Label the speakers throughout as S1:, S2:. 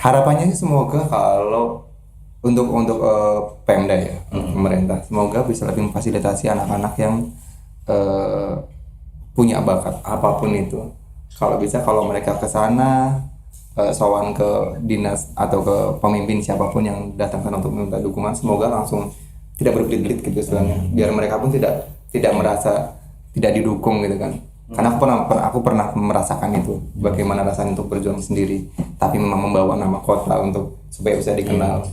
S1: Harapannya sih semoga kalau Pemda ya, pemerintah, semoga bisa lebih memfasilitasi anak-anak yang eh, punya bakat apapun itu. Kalau bisa, kalau mereka ke sana, sowan ke dinas atau ke pemimpin siapapun yang datang sana untuk meminta dukungan, semoga langsung tidak berbelit-belit gitu istilahnya, biar mereka pun tidak merasa tidak didukung gitu kan. Karena aku pernah merasakan itu, bagaimana rasanya untuk berjuang sendiri tapi memang membawa nama kota untuk supaya bisa dikenal.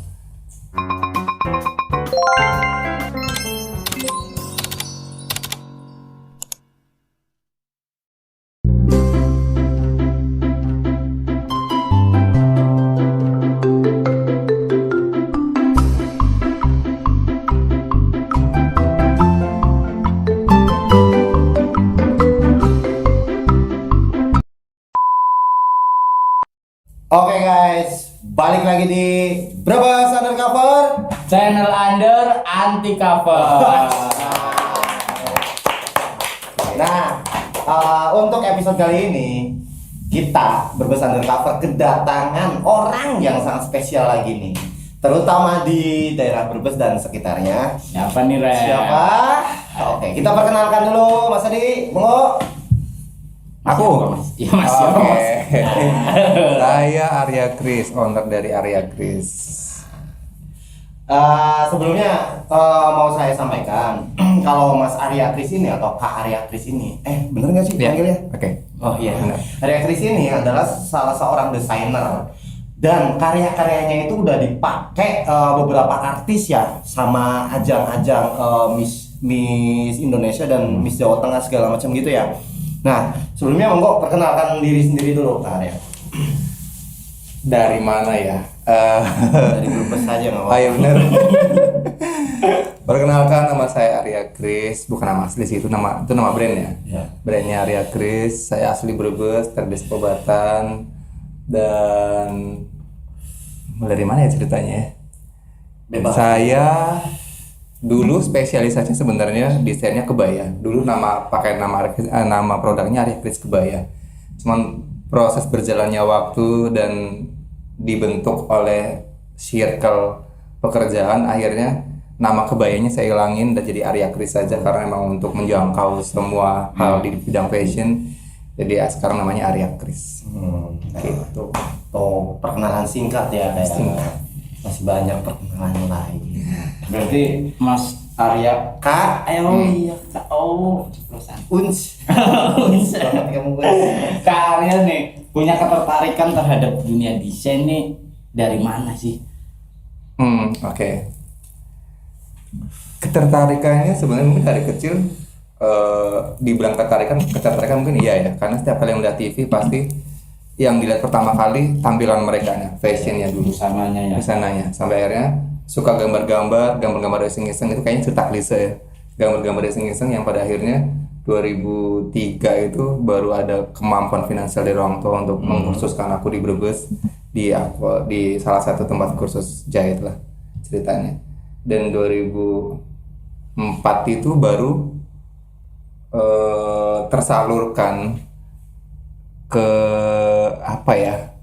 S2: Oke guys, balik lagi di Brebes Undercover.
S3: Channel under anti cover.
S2: Nah, untuk episode kali ini kita Brebes Undercover kedatangan orang yang sangat spesial lagi nih, terutama di daerah Brebes dan sekitarnya.
S3: Siapa nih, Re?
S2: Siapa? Oke, kita perkenalkan dulu Mas Adi, monggo.
S1: Aku?
S3: Iya Mas, siapa
S1: Oke.
S3: Mas?
S1: Saya Arya Kris, owner dari Arya Kris.
S2: Sebelumnya mau saya sampaikan kalau Mas Arya Kris ini atau Kak Arya Kris ini, bener nggak sih
S1: Ya.
S2: panggilnya?
S1: Oke.
S2: Oh iya,
S1: Benar.
S2: Arya Kris ini adalah salah seorang desainer dan karya-karyanya itu udah dipakai beberapa artis ya sama ajang-ajang Miss Indonesia dan Miss Jawa Tengah segala macam gitu ya. Nah, sebelumnya monggo perkenalkan diri sendiri dulu Kak Arya.
S1: Dari mana ya?
S2: Dari Brebes saja nggak
S1: Oh
S2: apa-apa.
S1: iya benar. Perkenalkan, nama saya Arya Kris, bukan nama asli sih, itu nama brand ya.
S2: Ya.
S1: Brandnya Arya Kris. Saya asli Brebes, Terdes Obatan. Dan mulai dari mana ya ceritanya ya?
S2: Bebas.
S1: Saya dulu spesialisasinya sebenarnya desainnya kebaya. Dulu pakai nama produknya Arya Kris Kebaya. Cuman proses berjalannya waktu dan dibentuk oleh circle pekerjaan, akhirnya nama kebayanya saya hilangin dan jadi Arya Kris saja, karena memang untuk menjangkau semua hal di bidang fashion. Jadi sekarang namanya Arya Kris. Gitu.
S2: Oh, perkenalan singkat ya kayak.
S1: Singkat.
S2: Masih banyak perkenalan lain.
S3: Berarti Mas Arya
S2: Kak,
S3: iya Kak. Oh, ceplosan.
S2: Uns. Banget kamu Uns.
S3: Kak Arya nih punya ketertarikan terhadap dunia desain nih dari mana sih?
S1: Oke. Ketertarikannya sebenarnya mungkin dari kecil, dibilang ketertarikan mungkin iya ya, karena setiap kali melihat TV pasti yang dilihat pertama kali tampilan mereka nya, fashionnya dulu,
S3: Busananya ya.
S1: kesananya, sampai akhirnya suka gambar-gambar iseng-iseng, itu kayaknya cerita klise ya, gambar-gambar iseng-iseng yang pada akhirnya 2003 itu baru ada kemampuan finansial dari orang tua untuk mengkursuskan aku di Brebes, di salah satu tempat kursus jahit lah ceritanya. Dan 2004 itu baru tersalurkan ke apa ya,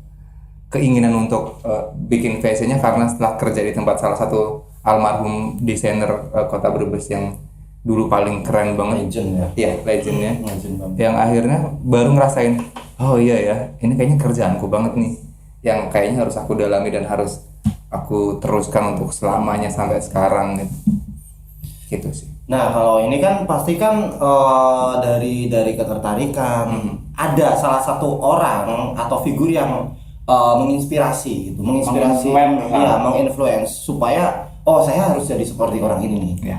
S1: keinginan untuk bikin fashionnya, karena setelah kerja di tempat salah satu almarhum desainer kota Brebes yang dulu paling keren banget,
S2: Legend ya.
S1: ya legendnya,
S2: Legend banget.
S1: yang akhirnya baru ngerasain, oh iya ya, ini kayaknya kerjaanku banget nih, yang kayaknya harus aku dalami dan harus aku teruskan untuk selamanya sampai sekarang gitu sih.
S2: Nah, kalau ini kan pasti kan dari ketertarikan ada salah satu orang atau figur yang menginspirasi gitu, menginfluence supaya saya harus jadi seperti orang ini nih.
S1: Ya,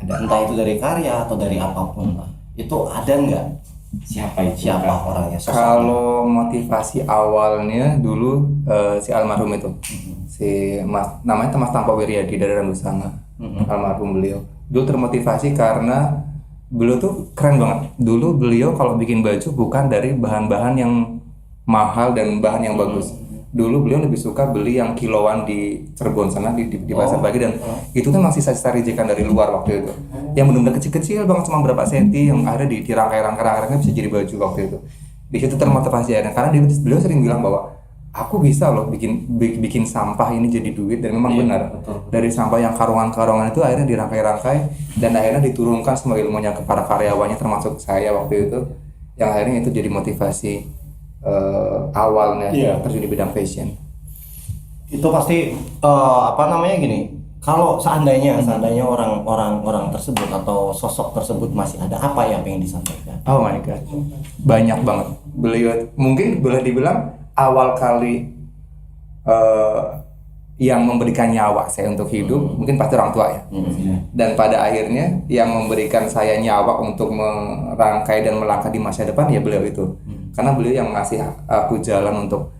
S1: ada.
S2: Entah itu dari karya atau dari apapun lah. Itu ada nggak? Siapa orangnya? sosoknya?
S1: Kalau motivasi awalnya dulu si almarhum itu, namanya Mas Tampo Wiryadi dari Rambusanga, almarhum beliau. Dulu termotivasi karena beliau tuh keren banget. Dulu beliau kalau bikin baju bukan dari bahan-bahan yang mahal dan bahan yang bagus. Dulu beliau lebih suka beli yang kiloan di Cirebon sana, di pasar pagi, dan itu tuh masih sisa rijekan dari luar waktu itu, yang benar-benar kecil-kecil banget, cuma berapa senti, yang ada dirangkai-rangkai bisa jadi baju waktu itu. Di situ termotivasi ya, karena beliau sering bilang bahwa aku bisa loh bikin sampah ini jadi duit, dan memang
S3: Iya,
S1: benar.
S3: betul.
S1: Dari sampah yang karungan-karungan itu akhirnya dirangkai-rangkai dan akhirnya diturunkan semua ilmunya kepada karyawannya, termasuk saya waktu itu, yang akhirnya itu jadi motivasi awalnya
S3: Iya.
S1: terjun di bidang fashion.
S2: Itu pasti apa namanya gini, kalau seandainya orang tersebut atau sosok tersebut masih ada, apa yang pengen disampaikan?
S1: Oh my god, banyak banget. Beliau mungkin boleh dibilang awal kali yang memberikan nyawa saya untuk hidup mungkin pasti orang tua ya. Dan pada akhirnya yang memberikan saya nyawa untuk merangkai dan melangkah di masa depan ya beliau itu. Karena beliau yang ngasih aku jalan untuk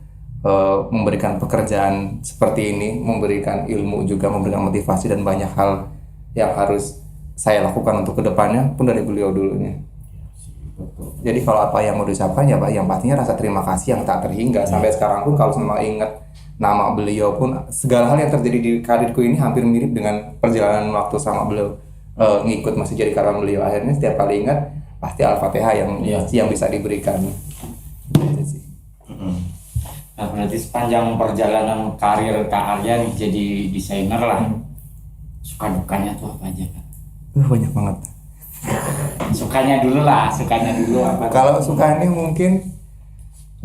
S1: memberikan pekerjaan seperti ini, memberikan ilmu juga, memberikan motivasi dan banyak hal yang harus saya lakukan untuk kedepannya pun dari beliau dulunya. Jadi kalau apa yang mau diucapkan ya Pak, yang pastinya rasa terima kasih yang tak terhingga. Sampai sekarang pun kalau sama ingat nama beliau pun, segala hal yang terjadi di karirku ini hampir mirip dengan perjalanan waktu sama beliau ngikut masih jadi karyawan beliau. Akhirnya setiap kali ingat pasti Al-Fatihah yang bisa diberikan. Gitu sih.
S3: Nah, berarti sepanjang perjalanan karir Kak Arya nih jadi desainer lah. Suka dukanya tuh apa aja Kak?
S1: Banyak banget.
S3: Sukanya dulu apa?
S1: Kalau sukanya mungkin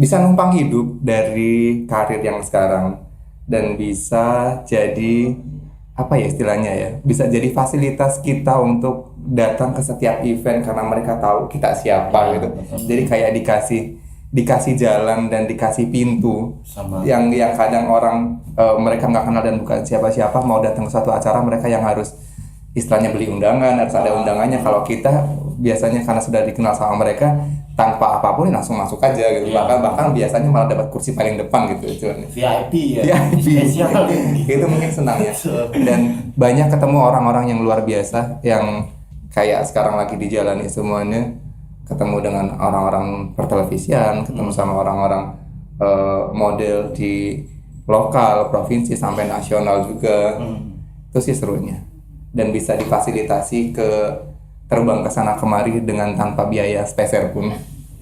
S1: bisa numpang hidup dari karir yang sekarang dan bisa jadi apa ya istilahnya ya, bisa jadi fasilitas kita untuk datang ke setiap event karena mereka tahu kita siapa gitu. Jadi kayak dikasih jalan dan dikasih pintu
S2: Sama.
S1: yang kadang orang mereka nggak kenal dan bukan siapa-siapa mau datang ke suatu acara, mereka yang harus istilahnya beli undangan, harus ada undangannya. Kalau kita biasanya karena sudah dikenal sama mereka tanpa apapun langsung masuk aja gitu. Bahkan biasanya malah dapat kursi paling depan gitu itu.
S2: VIP ya.
S1: VIP.
S2: Spesial.
S1: Itu mungkin senang ya. Dan banyak ketemu orang-orang yang luar biasa yang kayak sekarang lagi dijalani semuanya. Ketemu dengan orang-orang pertelevisian, ketemu sama orang-orang model di lokal, provinsi sampai nasional juga. Itu sih serunya. Dan bisa difasilitasi ke terbang ke sana kemari dengan tanpa biaya speser pun.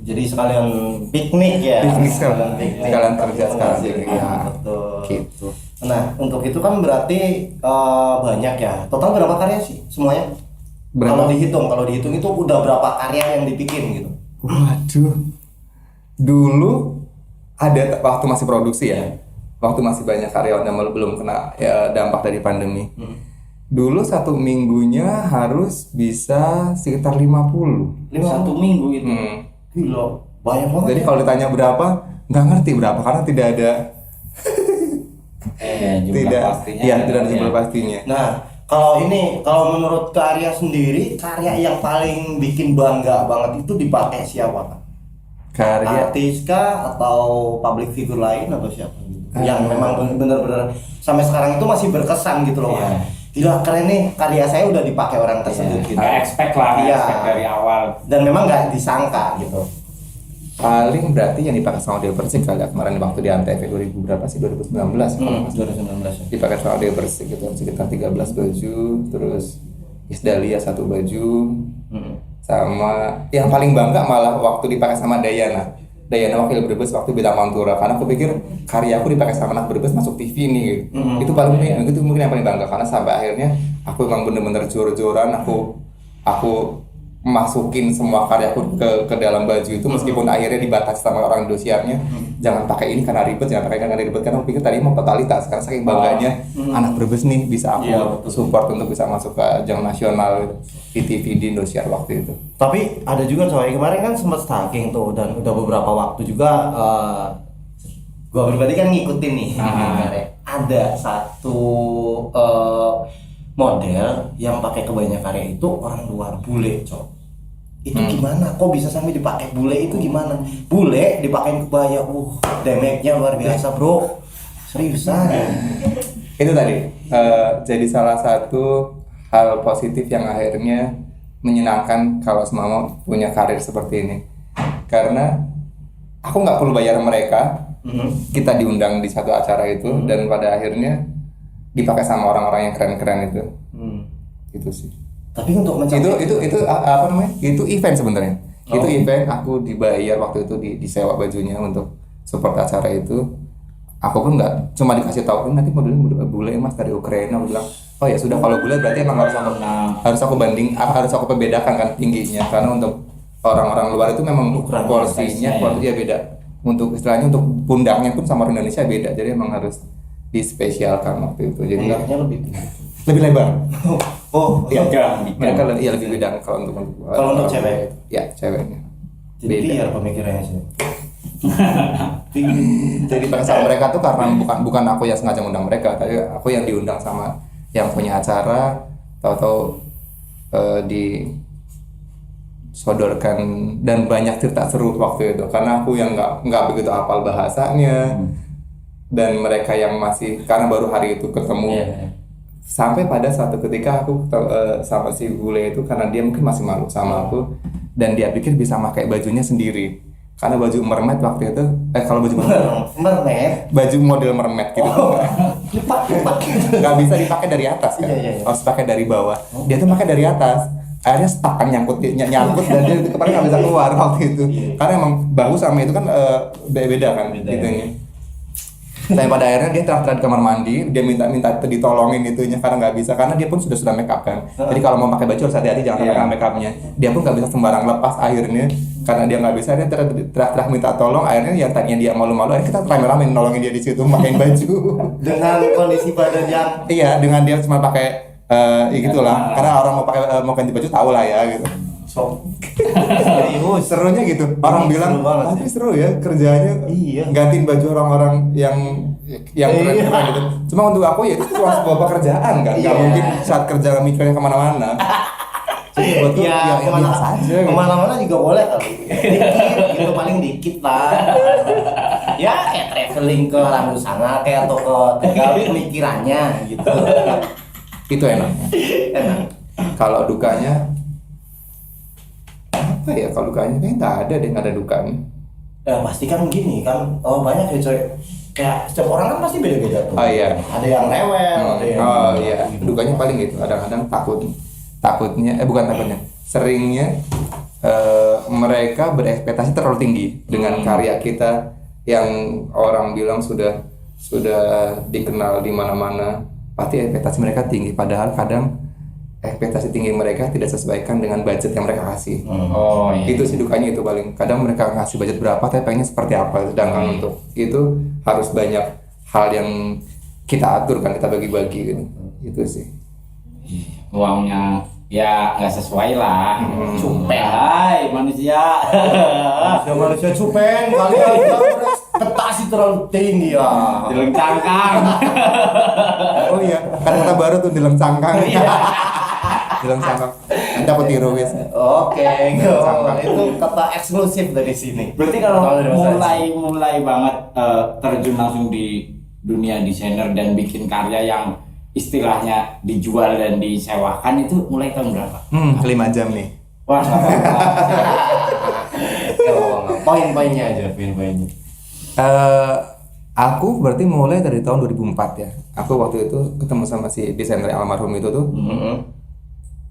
S2: Jadi sekalian piknik ya.
S1: Piknik sekalian kerja sekalian piknik.
S2: Ya,
S1: Ya,
S2: betul.
S1: gitu.
S2: Nah, untuk itu kan berarti banyak ya. Total berapa karya sih semuanya?
S1: Berapa?
S2: Kalau dihitung itu udah berapa karya yang dibikin gitu?
S1: Waduh. Dulu ada waktu masih produksi ya. Waktu masih banyak karyawan yang belum kena ya, dampak dari pandemi. Dulu satu minggunya harus bisa sekitar 50.
S3: Satu minggu itu.
S2: Gila, banyak banget.
S1: Jadi
S2: ya.
S1: kalau ditanya berapa, nggak ngerti berapa karena tidak ada
S3: Jumlah pastinya.
S1: Iya, tidak ada jumlah pastinya.
S2: Nah, kalau menurut Kak Arya sendiri, karya yang paling bikin bangga banget itu dipakai siapa Kak?
S1: Karya
S2: Artis kah atau public figure lain atau siapa gitu? Yang memang benar-benar sampai sekarang itu masih berkesan gitu loh.
S3: Iya.
S2: Gila keren nih, karya saya udah dipakai orang tersebut gitu.
S3: Nggak expect lah, nggak
S2: Iya.
S3: expect dari awal.
S2: Dan memang nggak disangka gitu.
S1: paling berarti yang dipakai sama Dewa Persik kali ya, kemarin waktu di Antv 2000 berapa sih 2019 kalau nggak salah.
S2: 2019 ya.
S1: Dipakai sama Dewa Persik gitu sekitar 13 baju, terus Isdalia 1 baju, sama yang paling bangga malah waktu dipakai sama Dayana wakil Brebes waktu Bintang Mantura, karena aku pikir karya aku dipakai sama anak Brebes masuk TV nih gitu. Itu paling itu mungkin yang paling bangga karena sampai akhirnya aku memang bener-bener jor-joran aku masukin semua karyaku ke dalam baju itu, meskipun akhirnya dibatasi sama orang Indosiarnya, jangan pakai ini karena ribet, jangan pakai karena ribet, karena aku pikir tadi mau totalitas, karena saking bangganya anak Brebes nih bisa aku support untuk bisa masuk ke ajang nasional di TV di Indosiar waktu itu.
S2: Tapi ada juga coy, kemarin kan sempat stalking tuh dan udah beberapa waktu juga gua pribadi kan ngikutin nih. Ada satu model yang pakai kebaya karya itu orang luar bule coy. Itu gimana? Kok bisa sampai dipakai bule itu gimana? Bule dipakai kebaya, damage-nya luar biasa bro. Seriusan.
S1: Itu tadi jadi salah satu hal positif yang akhirnya menyenangkan kalau semua punya karir seperti ini, karena aku nggak perlu bayar mereka, kita diundang di satu acara itu dan pada akhirnya dipakai sama orang-orang yang keren-keren itu. Itu sih.
S2: Tapi untuk mencapai
S1: itu apa namanya? Itu event sebenarnya. Itu event, aku dibayar waktu itu disewa bajunya untuk support acara itu. aku pun nggak cuma dikasih tahu nanti modelnya bule mas dari Ukraina. Aku bilang oh ya sudah, kalau bule berarti emang harus aku perbedakan kan tingginya, karena untuk orang-orang luar itu memang porsinya beda. Untuk istilahnya untuk pundaknya pun sama orang Indonesia beda, jadi emang harus dispesialkan waktu itu. Jadi
S2: pundaknya
S1: lebih lebar.
S2: Oh
S1: Iya,
S3: bidang.
S1: mereka lebih bidang kalau
S2: untuk cewek.
S1: Ya ceweknya.
S2: Jadi biar pemikirannya sih.
S1: Jadi bahasa mereka tuh karena bukan aku yang sengaja ngundang mereka, tapi aku yang diundang sama yang punya acara, tahu-tahu disodorkan dan banyak cerita seru waktu itu, karena aku yang nggak begitu hafal bahasanya dan mereka yang masih, karena baru hari itu ketemu. Sampai pada suatu ketika aku sama si bule itu, karena dia mungkin masih malu sama aku dan dia pikir bisa pakai bajunya sendiri. Karena baju mermaid waktu itu, kalau baju
S2: mermaid,
S1: baju model mermaid gitu,
S2: lipat gitu,
S1: nggak bisa dipakai dari atas kan, harus pakai dari bawah. Dia tuh pakai dari atas, akhirnya stuck kan, nyangkut dan dia itu kepala nggak bisa keluar waktu itu, karena emang bahu sama itu kan beda kan gitunya. Sampai pada akhirnya dia teriak-teriak di kamar mandi, dia minta ditolongin itunya karena nggak bisa, karena dia pun sudah make up kan. Jadi kalau mau pakai baju harus hati-hati, jangan sampai make upnya. Dia pun nggak bisa sembarang lepas akhirnya, karena dia nggak bisa, dia teriak-teriak minta tolong. Akhirnya yang tadinya dia malu-malu, akhirnya kita rame-rame nolongin dia di situ pakein baju.
S2: Dengan kondisi badan yang
S1: iya, dengan dia cuma pakai gitulah, karena orang mau ganti baju tahu lah ya gitu.
S2: serius,
S1: Serunya gitu. Orang bilang, tapi seru ya kerjanya.
S2: Iya.
S1: Gantiin baju orang-orang yang keren-keren gitu. Cuma untuk aku ya itu cuma sebuah pekerjaan kan. Gak mungkin saat kerja mikirnya kemana-mana. Jadi buat tuh ya biasa aja. Gitu.
S2: Kemana-mana juga boleh kali. Dikit, gitu paling dikit lah. Ya kayak traveling ke Randusanga kayak atau ke Tegal, pemikirannya gitu.
S1: Itu enaknya.
S2: Enak.
S1: Kalau dukanya apa ya? Kalau dukanya kayaknya nggak ada dukanya.
S2: Ya pasti kan gini kan, banyak ya coy. Kayak setiap orang kan pasti beda-beda tuh.
S1: Oh iya.
S2: Ada yang rewel, ada yang
S1: iya. Dukanya paling gitu. Kadang-kadang takutnya bukan takutnya. Seringnya mereka berekspektasi terlalu tinggi dengan karya kita yang orang bilang sudah dikenal di mana-mana. Pasti ekspektasi mereka tinggi, padahal kadang ekspektasi tinggi mereka tidak sesuaikan dengan budget yang mereka kasih.
S3: Oh iya.
S1: Itu sih dukanya itu paling. Kadang mereka ngasih budget berapa, tapi pengennya seperti apa. Sedangkan untuk itu harus banyak hal yang kita atur kan, kita bagi-bagi gitu. Itu sih.
S3: Uangnya ya nggak sesuai lah.
S2: Cupeng.
S3: Hai manusia.
S2: Manusia cupeng kali aja ekspektasi terlalu tinggi ya.
S3: Dilengcangkan.
S1: Oh iya, kata baru tuh dilengcangkan. Dilengcangkan. Dapat tiru wis.
S2: Oke, itu kata eksklusif dari sini.
S3: Berarti kalau mulai banget terjun langsung di dunia desainer dan bikin karya yang istilahnya dijual dan disewakan itu mulai tahun berapa?
S1: 5 jam nih.
S3: Wah,
S2: Poin-poinnya aja, poin-poinnya.
S1: Aku berarti mulai dari tahun 2004 ya. Aku waktu itu ketemu sama si desainer yang almarhum itu tuh.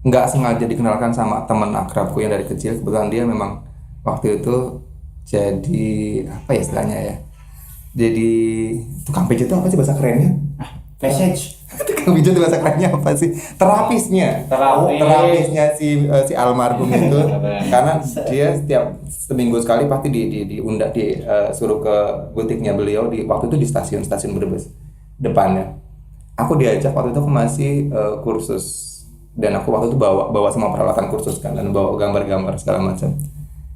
S1: Nggak sengaja dikenalkan sama teman akrabku yang dari kecil. Kebetulan dia memang waktu itu jadi apa ya istilahnya ya? Jadi tukang pijat itu apa sih bahasa kerennya?
S2: Message.
S1: Tukang pijat itu bahasa kerennya apa sih? Terapisnya si almarhum itu. Karena dia setiap seminggu sekali pasti diundang suruh ke butiknya beliau waktu itu di stasiun Brebes depannya. Aku diajak waktu itu aku masih kursus. Dan aku waktu itu bawa semua peralatan kursus kan, dan bawa gambar-gambar segala macam.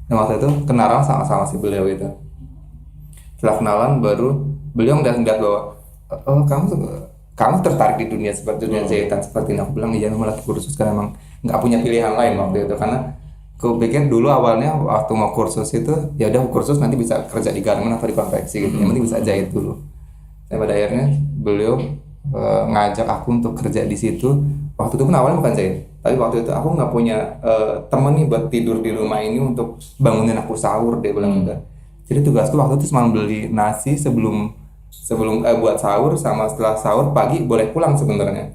S1: Dan waktu itu kenalan sama si beliau itu. Setelah kenalan baru beliau ngeliat bahwa kamu tertarik di dunia seperti dunia jahitan seperti ini. Aku bilang iya, memang lagi kursus karena emang nggak punya pilihan lain waktu itu, karena aku pikir dulu awalnya waktu mau kursus itu ya udah kursus nanti bisa kerja di garment atau di konveksi gitu, yang penting bisa jahit dulu. Dan pada akhirnya beliau ngajak aku untuk kerja di situ. Waktu itu pun awalnya bukan jahit, tapi waktu itu aku nggak punya temen nih buat tidur di rumah ini untuk bangunin aku sahur, dia bilang udah. Jadi tugasku waktu itu cuma beli nasi sebelum buat sahur, sama setelah sahur pagi boleh pulang sebenarnya.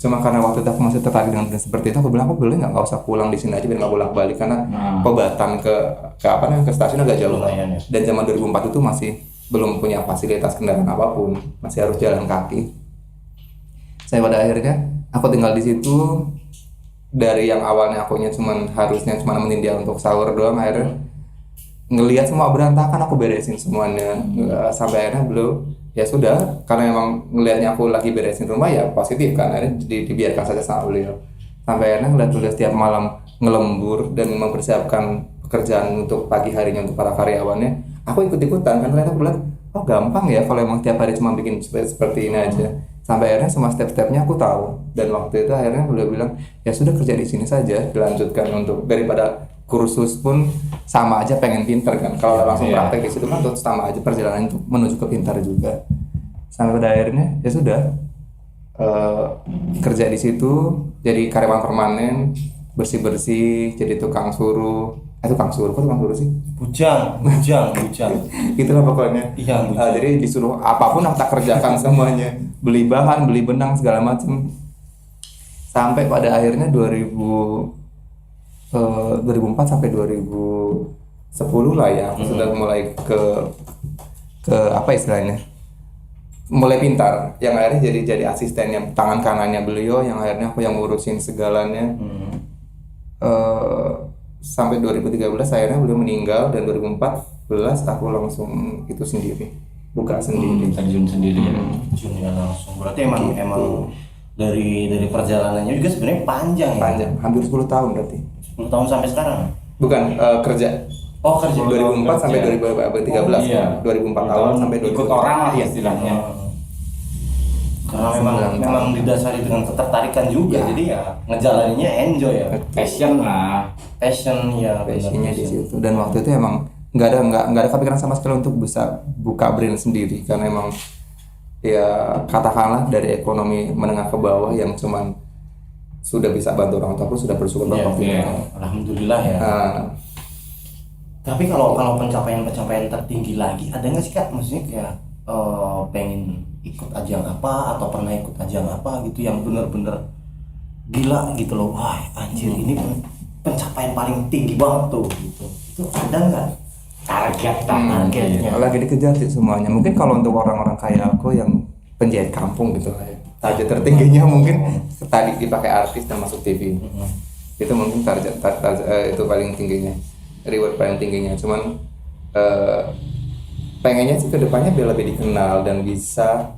S1: Cuma karena waktu itu aku masih tertarik dengan seperti itu, aku bilang aku boleh nggak usah pulang di sini aja biar nggak bolak balik, karena Kobatan ke stasiun agak jauh. Dan zaman 2004 itu belum punya fasilitas kendaraan apapun, masih harus jalan kaki. Saya pada akhirnya aku tinggal di situ, dari yang awalnya harusnya cuma nemenin dia untuk sahur doang, akhirnya ngelihat semua berantakan aku beresin semuanya. Sampai akhirnya belum, ya sudah, karena emang ngelihatnya aku lagi beresin rumah ya positif kan, akhirnya dibiarkan saja sama beliau. Sampai akhirnya ngeliat beliau setiap malam ngelembur dan mempersiapkan pekerjaan untuk pagi harinya untuk para karyawannya, aku ikut-ikutan kan, ternyata aku bilang oh gampang ya kalau emang tiap hari cuma bikin seperti ini aja. Sampai akhirnya semua step-stepnya aku tahu, dan waktu itu akhirnya beliau bilang ya sudah, kerja di sini saja, dilanjutkan, untuk daripada kursus pun sama aja pengen pinter kan, kalau langsung praktek di situ kan sama aja perjalanan untuk menuju ke pintar juga. Sampai pada akhirnya ya sudah, kerja di situ jadi karyawan permanen, bersih-bersih, jadi tukang suruh. Tukang suruh, kok tukang suruh sih?
S2: Bujang.
S1: Itulah pokoknya.
S2: Iya,
S1: jadi disuruh apapun aku tak kerjakan semuanya, beli bahan, beli benang, segala macam. Sampai pada akhirnya 2004 sampai 2010 lah ya, aku sudah mulai ke apa istilahnya, mulai pintar, yang akhirnya jadi asisten yang tangan kanannya beliau, yang akhirnya aku yang ngurusin segalanya. Sampai 2013 akhirnya beliau meninggal, dan 2014 aku langsung itu sendiri, buka sendiri,
S3: terjun sendiri.
S2: Terjun ya langsung. Berarti emang dari perjalanannya juga sebenarnya panjang ya.
S1: Panjang, hampir 10 tahun berarti.
S2: 10 tahun sampai sekarang.
S1: Bukan, kerja.
S2: Oh, kerja
S1: 2004 sampai 2013.
S3: Iya.
S1: 2004 awal sampai 2013.
S3: Ikut orang lah istilahnya.
S2: Karena memang didasari dengan ketertarikan juga, jadi ya ngejalaninnya enjoy ya.
S3: Passion lah.
S2: Passionnya
S1: di situ. Dan waktu itu emang nggak ada kepikiran sama sekali untuk bisa buka brand sendiri, karena emang ya katakanlah dari ekonomi menengah ke bawah yang cuman sudah bisa bantu orang tua pun sudah bersyukur banget waktu itu.
S2: Alhamdulillah ya. Tapi kalau pencapaian tertinggi lagi ada nggak sih Kak? Maksudnya kayak pengen ikut ajang apa atau pernah ikut ajang apa gitu yang bener-bener gila gitu loh, wah anjir ini pencapaian paling tinggi banget tuh gitu. Itu ada nggak targetnya?
S1: Lagi dikejar sih semuanya. Mungkin kalau untuk orang-orang kayak aku yang penjahit kampung gitu lah ya, target tertingginya mungkin tadi dipakai artis dan masuk TV. Itu mungkin target itu paling tingginya, reward paling tingginya. Cuman pengennya sih kedepannya biar lebih dikenal dan bisa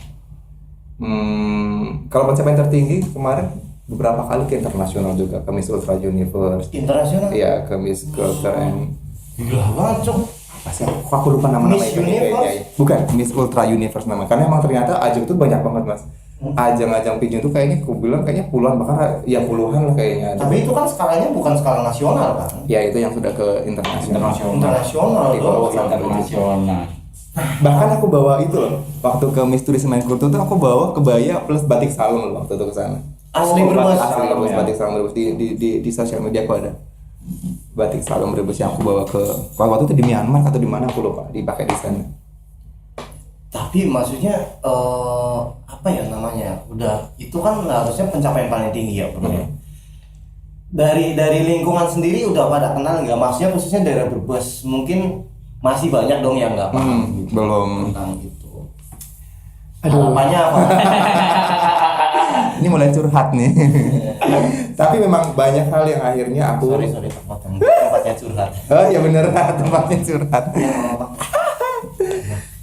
S1: kalau pencapaian tertinggi kemarin beberapa kali ke internasional juga, ke Miss Ultra Universe
S2: internasional.
S1: Iya, ke Miss Culture and
S2: gila banget Cok.
S1: apa sih, aku lupa nama
S2: Miss Universe?
S1: Bukan, Miss Ultra Universe nama, karena emang ternyata ajang tuh banyak banget mas. Ajang-ajang pigeon tuh kayaknya aku bilang kayaknya puluhan, bahkan ya puluhan lah kayaknya.
S2: Tapi itu kan skalanya bukan skala nasional kan?
S1: Ya itu yang sudah ke internasional.
S2: Internasional
S1: Di bawah
S2: doang.
S3: Internasional.
S1: Bahkan aku bawa itu loh, waktu ke Miss Tourism and Culture tuh aku bawa kebaya plus batik salon loh waktu itu ke sana.
S2: Asli Brebes.
S1: Asli Brebes, batik salon Brebes, di sosial media aku ada batik salon Brebes yang aku bawa ke waktu itu di Myanmar atau di mana aku lupa, dipakai di sana.
S2: Tapi maksudnya apa ya namanya, udah itu kan harusnya pencapaian paling tinggi ya bro. Dari lingkungan sendiri udah pada kenal nggak, maksudnya khususnya daerah Brebes mungkin masih banyak dong yang nggak paham gitu,
S1: belum
S2: tentang itu.
S1: Aduh.
S2: Harapannya apa?
S1: Ini mulai curhat nih. Tapi memang banyak hal yang akhirnya aku
S2: sorry tempatnya curhat.
S1: Oh ya bener, tempatnya curhat.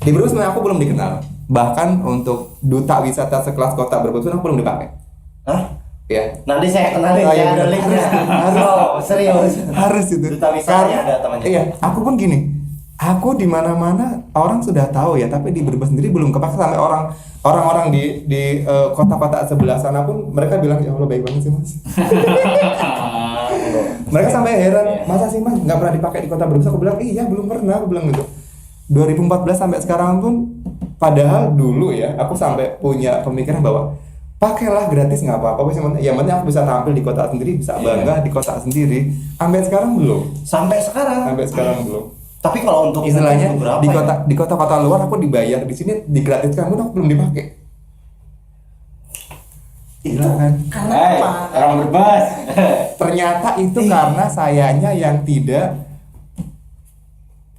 S1: Di Brebes memang aku belum dikenal. Bahkan untuk duta wisata sekelas kota Brebes pun aku belum dipakai.
S2: Hah?
S1: Ya.
S2: Nanti saya kenalin
S1: Oh, iya,
S2: ya, ada
S1: bener.
S2: linknya. Serius.
S1: Harus itu.
S2: Duta wisatanya ada temannya.
S1: Iya, aku pun gini. Aku di mana-mana orang sudah tahu ya, tapi di Brebes sendiri belum kepake, sampai orang-orang di kota-kota sebelah sana pun mereka bilang ya Allah baik banget sih mas. Mereka sampai heran, masa sih mas nggak pernah dipakai di kota Brebes? Aku bilang iya belum pernah, aku bilang gitu. 2014 sampai sekarang pun, padahal dulu ya aku sampai punya pemikiran bahwa pakailah gratis nggak apa-apa, yang penting aku bisa tampil di kota sendiri, bisa bangga di kota sendiri. Sampai sekarang belum.
S2: Sampai sekarang
S1: Belum.
S2: Tapi kalau untuk
S1: Istilahnya
S2: beberapa
S1: di kota-kota luar aku dibayar, di sini digratiskan pun aku belum dipakai.
S2: itu
S1: kan?
S2: karena
S3: Hey,
S2: apa?
S3: orang Brebes.
S1: Ternyata itu karena sayanya yang tidak,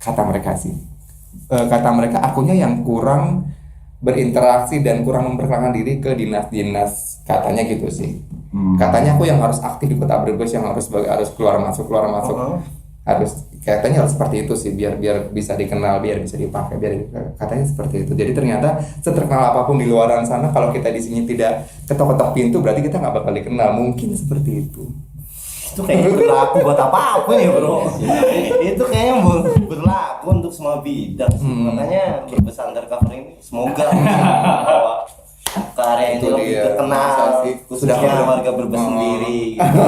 S1: kata mereka sih, kata mereka akunya yang kurang berinteraksi dan kurang memperkenalkan diri ke dinas-dinas, katanya gitu sih. Katanya aku yang harus aktif di Kota Brebes, yang harus keluar masuk harus katanya harus seperti itu sih, biar bisa dikenal, biar bisa dipakai, katanya seperti itu. Jadi ternyata seterkenal apapun di luaran sana, kalau kita di sini tidak ketok-ketok pintu berarti kita nggak bakal dikenal, mungkin seperti itu.
S2: Itu kayaknya berlaku buat apa-apa ya bro. Itu kayaknya berlaku untuk semua bidang sih. Makanya Brebes Undercover ini semoga bahwa karya ini
S1: Itu
S2: lebih
S1: dia.
S2: terkenal,
S1: Masa sih,
S2: khususnya
S1: sudah
S2: warga Brebes sendiri gitu.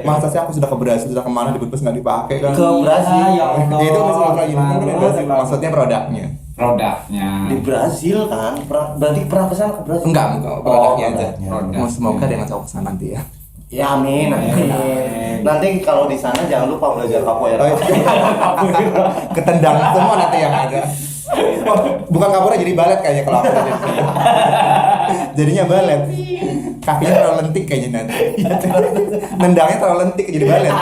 S1: Masa sih aku sudah ke Brasil, sudah kemana di Brebes nggak dipakai kan?
S2: Ke Brasil
S3: Ya Allah.
S1: Itu masalah maksudnya produknya.
S3: Produknya.
S2: di Brasil kan, berarti pernah kesana ke Brasil?
S1: Enggak, produknya aja.
S2: produknya.
S1: Semoga dengan saya kesana nanti ya.
S2: Ya amin, amin. Nanti kalau di sana jangan lupa belajar capoeira.
S1: Ketendang semua nanti yang ada. Oh, bukan capoeira jadi balet kayaknya kalau aku jadi. Jadinya balet. Kakinya terlalu lentik kayaknya nanti. Nendangnya terlalu lentik jadi balet.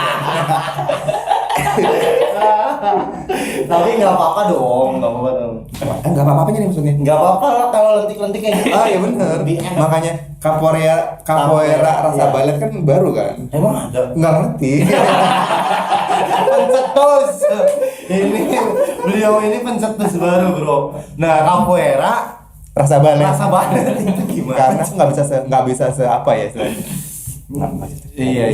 S2: Tapi nggak apa-apa dong, nggak apa-apa dong.
S1: Enggak apa-apanya nih maksudnya.
S2: Nggak apa-apa lah kalau lentik-lentik kayak gitu.
S1: Ah ya benar.
S2: Lebih enak.
S1: Makanya capoeira rasa
S2: Iya.
S1: balet kan baru kan.
S2: Emang ada?
S1: Nggak ngerti.
S2: Pencetus. Ini beliau ini pencetus baru bro. Nah capoeira
S1: Rasa balet.
S2: rasa banget itu gimana?
S1: Karena aku nggak bisa se apa ya istilahnya.
S2: Iya.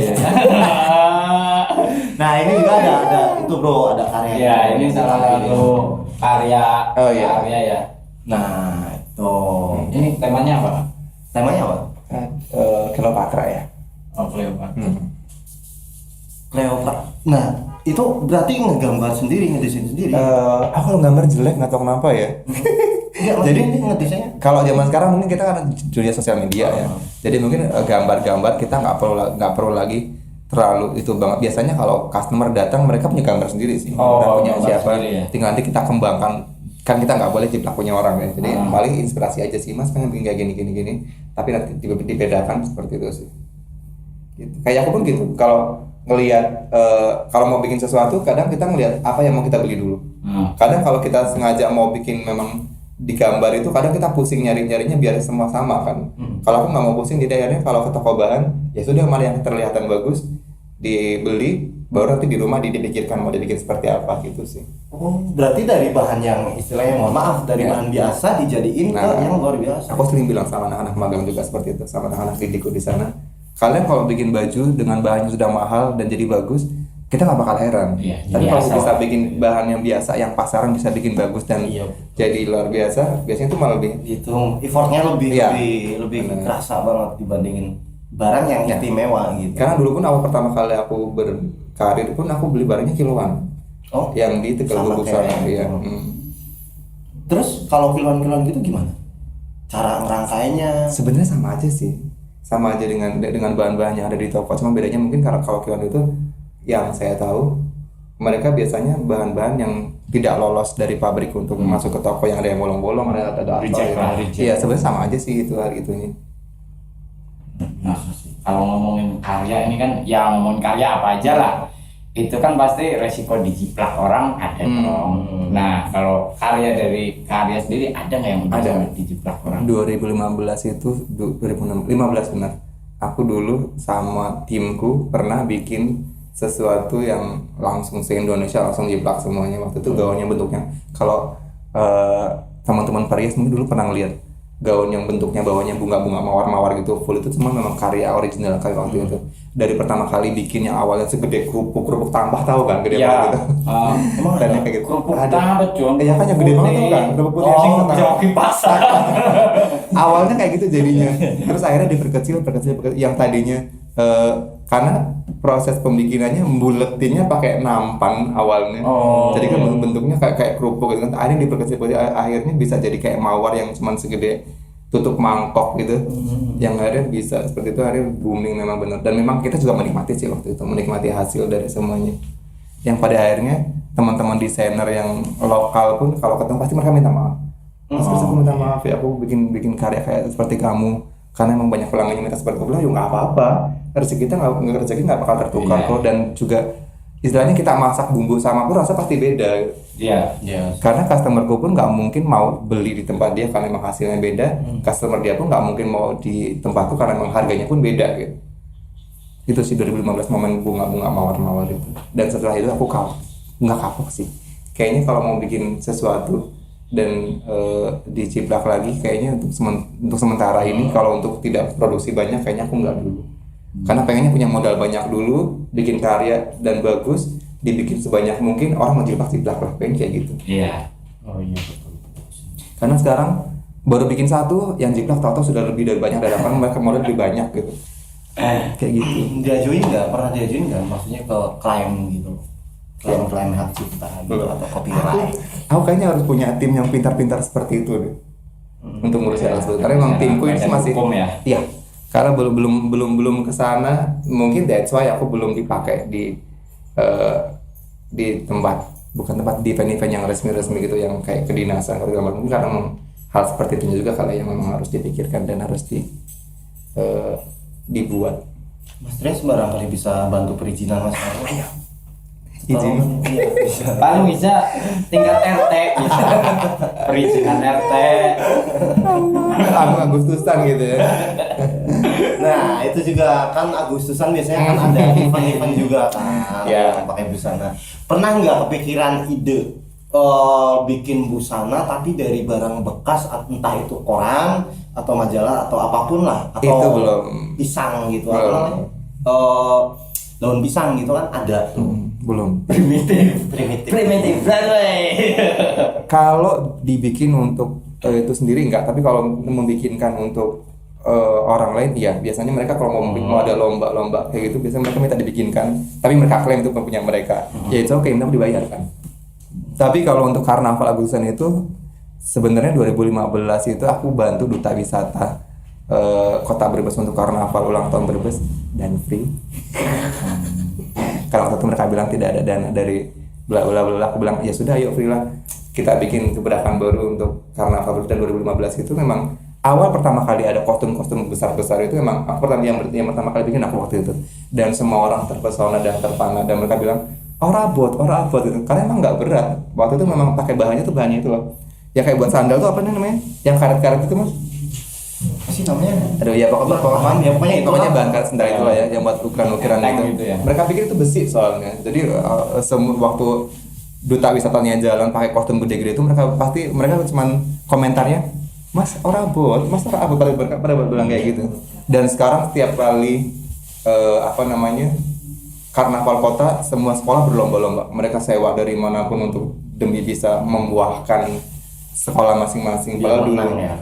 S2: Nah ini juga ada itu bro, ada karya.
S3: Ya, ini salah satu karya.
S1: Oh, iya.
S3: Karya ya.
S2: Nah itu
S3: Ini temanya apa?
S2: temanya apa?
S1: Cleopatra ya.
S3: Oh, Cleopatra.
S2: Cleopatra. Nah itu berarti ngegambar sendiri, ngedesain sendiri.
S1: Aku kalau gambar jelek nggak tahu kenapa ya.
S2: Iya,
S1: Jadi
S2: jadi ngedesainnya.
S1: kalau zaman sekarang mungkin kita kan dunia sosial media ya. Jadi mungkin gambar-gambar kita nggak perlu lagi terlalu itu banget. Biasanya kalau customer datang mereka punya gambar sendiri sih.
S3: Oh,
S1: Mereka punya
S3: gambar
S1: siapa?
S3: sendiri ya?
S1: Tinggal nanti kita kembangkan. Kan kita nggak boleh jiplak punya orang ya. Jadi paling inspirasi aja sih, Mas pengen bikin kayak gini. Tapi nanti dibedakan seperti itu sih. Gitu. Kayak aku pun gitu. Kalau ngelihat kalau mau bikin sesuatu, kadang kita ngelihat apa yang mau kita beli dulu. Kadang kalau kita sengaja mau bikin memang digambar itu, kadang kita pusing nyarinya biar semua sama kan. Kalau aku nggak mau pusing, jadi akhirnya kalau ke toko bahan ya sudah, mana yang terlihatan bagus dibeli, baru nanti di rumah dipikirkan mau dibikin seperti apa gitu sih.
S2: Oh, berarti dari bahan yang istilahnya mohon maaf dari
S1: Ya.
S2: bahan biasa dijadiin ke yang luar biasa.
S1: Aku sering bilang sama anak-anak magang juga seperti itu, sama anak-anak didikku di sana. Kalian kalau bikin baju dengan bahan yang sudah mahal dan jadi bagus, kita nggak bakal heran.
S3: Iya,
S1: Tapi kalau
S3: biasa.
S1: bisa bikin bahan yang biasa, yang pasaran bisa bikin bagus dan
S2: Iya.
S1: jadi luar biasa, biasanya itu malah lebih.
S2: Itu effortnya lebih
S1: Iya.
S2: lebih
S1: Benar.
S2: kerasa banget dibandingin barang yang
S1: Ya.
S2: istimewa gitu.
S1: Karena dulu pun awal pertama kali aku berkarir pun aku beli barangnya kiloan.
S2: Oh,
S1: Yang di Tegal
S2: sama
S1: Gubuk
S2: kayak
S1: sana ya.
S2: gitu. Terus kalau kiloan-kiloan gitu gimana? Cara ngerangkainya?
S1: Sebenarnya sama aja sih. Sama aja dengan bahan-bahan yang ada di toko. Cuma bedanya mungkin karena kalau kiloan itu yang saya tahu mereka biasanya bahan-bahan yang tidak lolos dari pabrik untuk masuk ke toko, yang ada yang bolong-bolong, ada
S3: Reject lah,
S1: ya.
S3: reject.
S1: Iya, sebenarnya sama aja sih itu hari itunya.
S3: Nah, kalau ngomongin karya ini kan, ya ngomongin karya apa aja lah, itu kan pasti resiko dijiplak orang ada dong. Nah, kalau karya dari karya sendiri ada nggak yang
S1: Ada.
S3: sampai dijiplak orang?
S1: 2015 itu 2015 benar. Aku dulu sama timku pernah bikin sesuatu yang langsung se-Indonesia langsung jiplak semuanya. Waktu itu gaunnya bentuknya, kalau teman-teman Paris mungkin dulu pernah ngeliat gaun yang bentuknya bawahnya bunga-bunga mawar-mawar gitu, full itu semua memang karya original kayak waktu itu. Dari pertama kali bikin yang awalnya segede kerupuk tambah, tahu kan, gede banget gitu.
S2: Emang
S1: Dan
S2: ada?
S1: yang kayak gitu.
S3: Kerupuk
S1: Ada.
S3: tambah John.
S1: Iya kan, yang gede banget tuh kan, kerupuk putih yang
S3: Oh,
S1: setengah.
S3: joki pasar.
S1: Awalnya kayak gitu jadinya, terus akhirnya diperkecil yang tadinya karena proses pembikinannya buletinnya pakai nampan awalnya.
S3: Oh.
S1: Jadi kan bentuknya kayak kerupuk gitu kan, akhirnya diperkecil, akhirnya bisa jadi kayak mawar yang cuman segede tutup mangkok gitu. Yang akhirnya bisa seperti itu, akhirnya booming memang benar, dan memang kita juga menikmati sih waktu itu, menikmati hasil dari semuanya. Yang pada akhirnya teman-teman desainer yang lokal pun kalau ketemu pasti mereka minta maaf. Mas, aku minta maaf ya, aku bikin karya kayak seperti kamu karena emang banyak pelanggannya minta seperti itu. Bilang, yuk nggak apa-apa, rezeki kita nggak bakal tertukar
S3: Iya.
S1: kok. Dan juga istilahnya kita masak bumbu sama pun rasa pasti beda gitu.
S3: Iya.
S2: Iya.
S1: Karena customerku pun nggak mungkin mau beli di tempat dia karena memang hasilnya beda. Customer dia pun nggak mungkin mau di tempatku karena memang harganya pun beda gitu. Itu sih 2015 momen bunga-bunga mawar-mawar itu. Dan setelah itu aku nggak kapok sih. Kayaknya kalau mau bikin sesuatu dan diciplak lagi, kayaknya untuk sementara ini kalau untuk tidak produksi banyak kayaknya aku nggak dulu. Karena pengennya punya modal banyak dulu, bikin karya dan bagus, dibikin sebanyak mungkin, orang mau jiplak-jiplak lah, pengen kayak gitu.
S3: Iya.
S2: Oh iya betul.
S1: Karena sekarang baru bikin satu, yang jiplak tahu-tahu sudah lebih dari banyak dari apa, mereka modal lebih banyak gitu. Kayak gitu.
S2: Diajuin nggak? Pernah diajuin nggak? Maksudnya ke klaim gitu, klaim hak cipta gitu
S1: Belum.
S2: atau copyright.
S1: Aku kayaknya harus punya tim yang pintar-pintar seperti itu deh. Untuk ngurus hal tersebut. Karena memang timku ini
S3: Badan
S1: masih
S3: hukum ya.
S1: Iya. Karena belum kesana, mungkin that's why aku belum dipakai di tempat, bukan tempat, di event-event yang resmi-resmi gitu, yang kayak kedinasan atau segala macam. Mungkin karena memang hal seperti itu juga kalau yang memang harus dipikirkan dan harus dibuat.
S2: Mas Tres barangkali bisa bantu perizinan Mas Arno.
S1: Izin.
S2: Iya bisa.
S3: Paling bisa tingkat RT bisa. Perizinan RT.
S1: Anu Agustusan gitu ya.
S2: Nah itu juga kan Agustusan biasanya kan ada event-event juga kan,
S1: Ya.
S2: yang pakai busana. Pernah nggak kepikiran ide bikin busana tapi dari barang bekas, entah itu koran atau majalah atau apapun lah, atau
S1: Itu belum.
S2: pisang gitu,
S1: Belum.
S2: apa namanya, daun pisang gitu kan ada tuh.
S1: Belum.
S2: Primitif Broadway.
S1: Kalau dibikin untuk itu sendiri enggak, tapi kalau membikinkan untuk orang lain, iya. Biasanya mereka kalau mau ada lomba-lomba kayak gitu, biasanya mereka minta dibikinkan, tapi mereka klaim itu punya mereka. Ya itu oke, mereka dibayarkan. Tapi kalau untuk karnaval Agustusan itu, sebenarnya 2015 itu aku bantu duta wisata Kota Brebes untuk karnaval ulang tahun Brebes dan free. Kalau waktu itu mereka bilang tidak ada dana dari bla bla bla, aku bilang ya sudah, ayo free lah. Kita bikin gebrakan baru untuk karnaval dan 2015 itu memang awal pertama kali ada kostum-kostum besar-besar itu memang aku yang pertama kali bikin aku waktu itu, dan semua orang terpesona dan terpana dan mereka bilang ora abot gitu. Karena emang nggak berat waktu itu, memang pakai bahannya itu loh ya, kayak buat sandal tuh apa nih namanya yang karet-karet itu Mas?
S2: Apa sih namanya?
S1: Aduh ya
S2: pokoknya itu
S1: pokoknya
S2: lah.
S1: bahan karet sendal itu lah ya, yang buat ukiran-ukiran
S3: Enteng
S1: gitu.
S3: gitu ya.
S1: Mereka pikir itu besi soalnya. Jadi waktu duta wisatanya jalan pakai kostum gede-gede itu, mereka cuman komentarnya, Mas ora abot pada bilang kayak gitu. Dan sekarang setiap kali karnaval kota, semua sekolah berlomba-lomba. Mereka sewa dari manapun untuk demi bisa membuahkan sekolah masing-masing.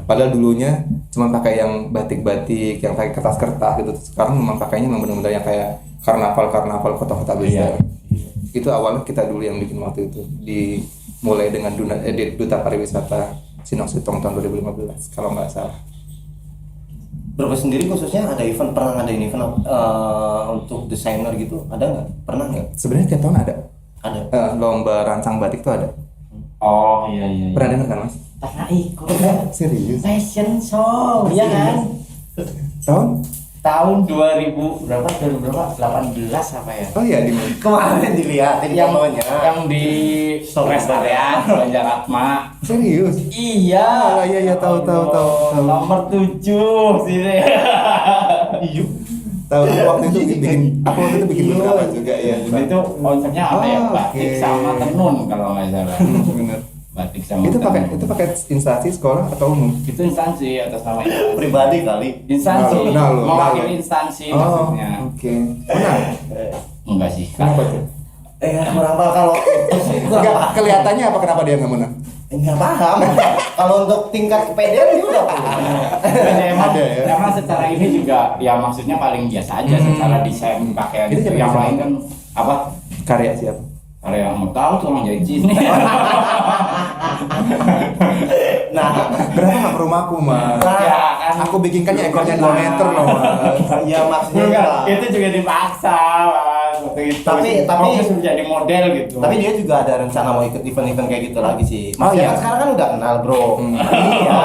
S1: Padahal dulunya cuma pakai yang batik-batik, yang pakai kertas-kertas gitu. Sekarang memang pakainya memang benar-benar yang kayak karnaval kota-kota besar. Itu awalnya kita dulu yang bikin waktu itu. Dimulai dengan Duta Pariwisata Sinong Sitong tahun 2015 kalau nggak salah.
S2: Brebes sendiri khususnya pernah ngadain event untuk desainer gitu, ada nggak? Pernah nggak?
S1: Sebenarnya tiap tahun ada.
S2: Ada.
S1: Lomba rancang batik tuh ada.
S3: Oh iya.
S1: Pernah dengar kan Mas?
S3: Pernah ikut
S1: Serius?
S3: fashion show, iya kan?
S1: Tahun?
S3: Tahun 2000 berapa? 18 apa ya?
S1: Oh iya, di mana?
S2: Kemarin dilihatin
S3: Yang
S2: fotonya.
S3: di Restarian Banjaratma.
S1: Serius?
S3: Iya.
S1: Iya, tahu.
S3: Nomor 7 sini.
S2: Iya.
S1: Tahu waktu itu bikin beberapa juga ya.
S3: Jadi itu konsepnya apa ya? Batik
S1: Oke.
S3: sama tenun kalau nggak salah.
S1: Bener.
S3: Batik sama
S1: Itu
S3: tenun.
S1: pakai instansi sekolah atau umum?
S3: Itu instansi atas nama instansi.
S2: Pribadi kali.
S3: Instansi
S1: Nah, lo.
S3: mewakili instansi maksudnya.
S1: Oke. Menang.
S3: Enggak sih.
S1: Kenapa tuh?
S2: Kurang paham kalau
S1: Enggak, kelihatannya apa kenapa dia nggak menang?
S2: nggak paham. Kalau untuk tingkat kepedean dia udah paham.
S3: Emang,
S1: Ada ya?
S3: emang secara ini juga ya maksudnya paling biasa aja secara desain pakaian
S1: Itu
S3: gitu.
S1: siapa
S3: Yang
S1: yang
S3: lain kan apa?
S1: Karya siapa?
S3: Kalau yang mau tahu tuh orang jadi sini.
S2: Nah,
S1: Berapa nggak ke rumahku Mas?
S3: Ya kan.
S1: Aku bikinkannya ekornya 2 meter loh Mas.
S2: ya maksudnya
S3: Enggak, itu juga dipaksa Mas. Waktu itu.
S2: Tapi-
S3: Fokus menjadi model gitu.
S2: tapi dia juga ada rencana mau ikut event-event kayak gitu lagi sih.
S1: Oh,
S2: Maksudnya
S1: iya.
S2: kan sekarang kan udah kenal, Bro. Iya.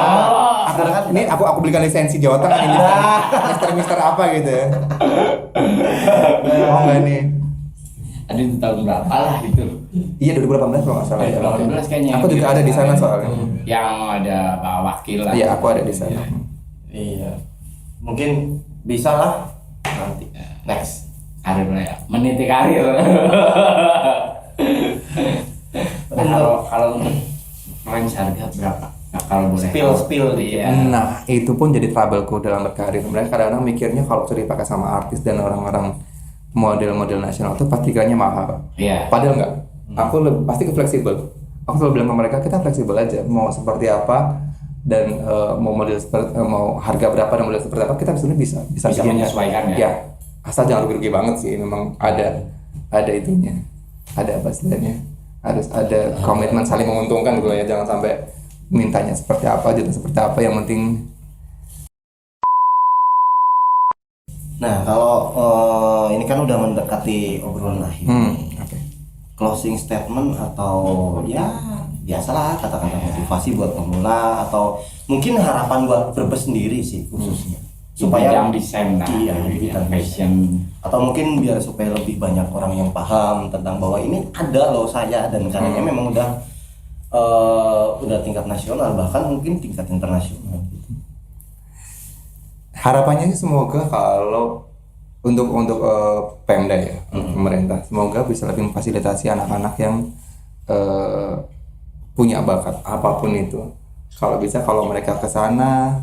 S2: Sekarang kan
S1: Ini aku belikan lisensi Jawa Tengah ini. Mister apa gitu ya? Oh enggak nih.
S3: ada di tahun berapa lah gitu.
S1: Iya 2018 kalau nggak salah ya.
S3: 2018 kayaknya.
S1: Aku juga ada di sana soalnya.
S3: Yang ada Pak Wakil lah.
S1: Iya aku ada di sana.
S2: Iya. Mungkin bisa lah nanti. Next.
S3: Karir lah ya, meniti karir. Nah, kalau untuk range harga berapa? Nah, kalau boleh
S2: Spill
S3: iya.
S1: Nah itu pun jadi troubleku dalam berkarir. Mereka kadang-kadang mikirnya kalau sudah dipakai sama artis dan orang-orang model-model nasional itu pasti harganya mahal.
S3: Iya.
S1: Padahal enggak. Aku pasti fleksibel. Aku selalu bilang ke mereka kita fleksibel aja. Mau seperti apa dan mau model seperti mau harga berapa dan model seperti apa kita bisa bikin.
S3: Menyesuaikan ya.
S1: Ya. Asal jangan rugi-rugi banget sih. Memang ada itunya. Ada apa istilahnya? Harus ada komitmen saling menguntungkan gitu ya. Jangan sampai mintanya seperti apa, jatuh seperti apa. Yang penting.
S2: Nah, kalau ini kan udah mendekati obrolan akhir.
S1: Oke.
S2: Closing statement atau ya biasalah kata-kata motivasi buat pemula atau mungkin harapan buat Brebes sendiri sih khususnya. Supaya
S3: yang desain lah,
S2: iya,
S3: yang fashion,
S2: atau mungkin biar supaya lebih banyak orang yang paham tentang bahwa ini ada loh saya dan karyanya memang udah tingkat nasional bahkan mungkin tingkat internasional gitu.
S1: Harapannya sih semoga kalau untuk Pemda ya, pemerintah semoga bisa lebih memfasilitasi anak-anak yang punya bakat apapun itu. Kalau bisa kalau mereka ke sana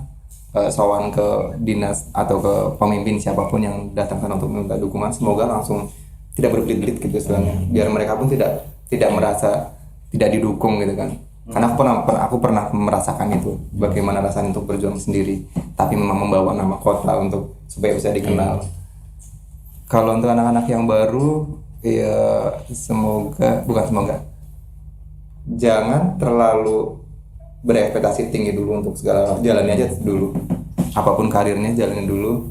S1: sowan ke dinas atau ke pemimpin siapapun yang datang sana untuk minta dukungan, semoga langsung tidak berbelit-belit gitu istilahnya, biar mereka pun tidak merasa tidak didukung gitu kan. Karena aku pernah merasakan itu, bagaimana rasanya untuk berjuang sendiri tapi memang membawa nama kota untuk supaya bisa dikenal. Kalau untuk anak-anak yang baru ya jangan terlalu berekspektasi tinggi dulu untuk segala, jalani aja dulu apapun karirnya, jalani dulu,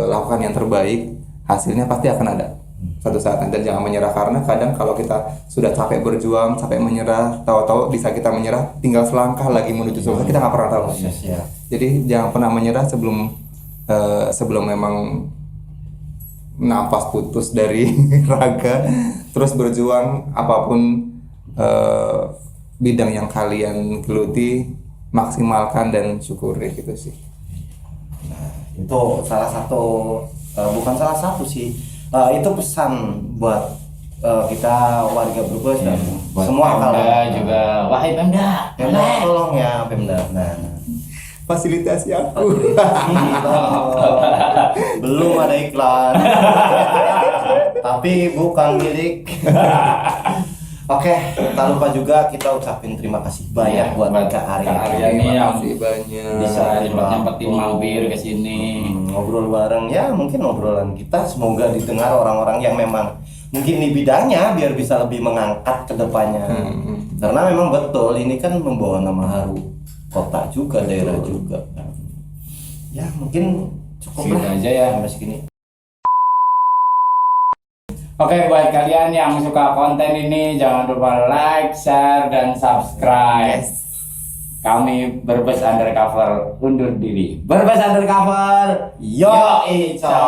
S1: lakukan yang terbaik, hasilnya pasti akan ada satu saat. Dan jangan menyerah, karena kadang kalau kita sudah capek berjuang, capek menyerah, tahu-tahu bisa kita menyerah tinggal selangkah lagi menuju sukses, kita nggak pernah tahu. Jadi jangan pernah menyerah sebelum memang napas putus dari raga, terus berjuang apapun bidang yang kalian geluti, maksimalkan dan syukuri gitu sih.
S2: Nah, itu salah satu bukan salah satu sih, itu pesan buat kita warga Brebes dan semua
S3: Pemda
S2: kalau
S3: juga. Wahai Pemda,
S2: tolong ya Pemda. Nah,
S1: Fasilitasi aku.
S2: belum ada iklan tapi bukan milik. Oke, tak lupa juga kita ucapin terima kasih banyak buat Kak Arya
S3: ini yang
S1: Terima kasih banyak.
S3: bisa nyempetin mampir ke sini.
S2: ngobrol bareng ya, mungkin obrolan kita semoga didengar orang-orang yang memang mungkin di bidangnya biar bisa lebih mengangkat ke depannya. Karena memang betul ini kan membawa nama haru kota juga, daerah juga. Ya mungkin cukup
S3: Segitu
S2: lah
S3: aja ya.
S2: sampai segini.
S3: Oke, buat kalian yang suka konten ini jangan lupa like, share, dan subscribe. Kami Brebes Undercover undur diri. Brebes Undercover, yo ico.